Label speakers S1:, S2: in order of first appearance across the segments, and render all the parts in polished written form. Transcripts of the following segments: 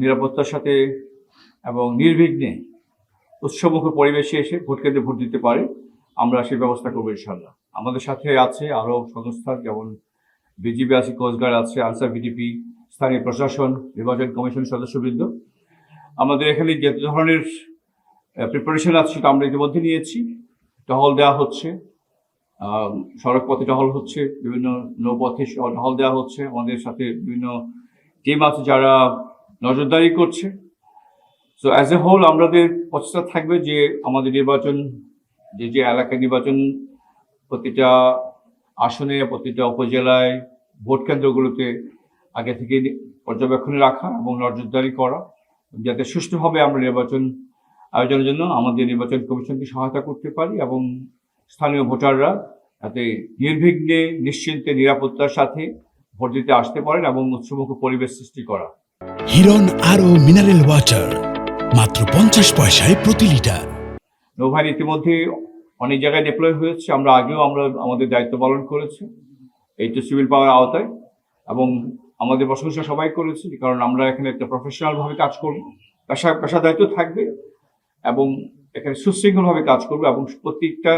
S1: নিরাপত্তার সাথে এবং নির্বিঘ্নে উৎসবমুখর পরিবেশে এসে ভোট কেন্দ্রে ভোট দিতে পারে, আমরা সেই ব্যবস্থা করবো ইনশাল্লাহ। আমাদের সাথে আছে আরও সংস্থা, যেমন বিজিবি আছে, কোস্টগার্ড আছে, আনসার ভিডিপি, স্থানীয় প্রশাসন, নির্বাচন কমিশন সদস্যবৃন্দ। আমাদের এখানে যে ধরনের প্রিপারেশন আছে সেটা আমরা ইতিমধ্যে নিয়েছি। টহল দেওয়া হচ্ছে, সড়ক পথে টহল হচ্ছে, বিভিন্ন নৌপথে টহল দেওয়া হচ্ছে। আমাদের সাথে বিভিন্ন টিম আছে যারা নজরদারি করছে। সো অ্যাজ এ হোল আমাদের প্রচেষ্টা থাকবে যে আমাদের নির্বাচন, যে এলাকায় নির্বাচন, প্রতিটা আসনে, প্রতিটা উপজেলায়, ভোট কেন্দ্রগুলোতে আগে থেকে পর্যবেক্ষণে রাখা এবং নজরদারি করা, যাতে সুষ্ঠুভাবে আমরা নির্বাচন আয়োজনের জন্য আমাদের নির্বাচন কমিশনকে সহায়তা করতে পারি এবং স্থানীয় ভোটাররা যাতে নির্বিঘ্নে, নিশ্চিন্তে, নিরাপত্তার সাথে ভোট দিতে আসতে পারেন এবং উৎসবমুখর পরিবেশ সৃষ্টি করা।
S2: হিরন আরও মিনারেল ওয়াটার মাত্র 50 পয়সায় প্রতি লিটার।
S1: নৌবাহিনী ইতিমধ্যে অনেক জায়গায় ডিপ্লয় হয়েছে। আমরা আমাদের দায়িত্ব পালন করেছি এই তো সিভিল পাওয়ার আওতায়, এবং আমাদের প্রশংসা সবাই করেছি, কারণ আমরা এখানে একটা প্রফেশনালভাবে কাজ করবো, পেশাদারিত্ব থাকবে এবং এখানে সুশৃঙ্খলভাবে কাজ করবো এবং প্রত্যেকটা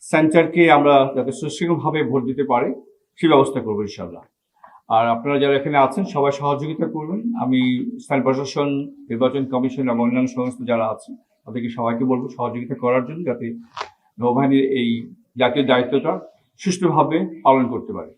S1: সেন্টারকে আমরা যাতে সুশৃঙ্খলভাবে ভোট দিতে পারে সেই ব্যবস্থা করবো ইনশাল্লাহ। আর আপনারা যারা এখানে আছেন সবাই সহযোগিতা করবেন। আমি স্থানীয় প্রশাসন, নির্বাচন কমিশন এবং অন্যান্য সংস্থা যারা আছে তাদেরকে সবাইকে বলবো সহযোগিতা করার জন্য, যাতে নৌবাহিনীর এই জাতীয় দায়িত্বটা সুষ্ঠুভাবে পালন করতে পারে।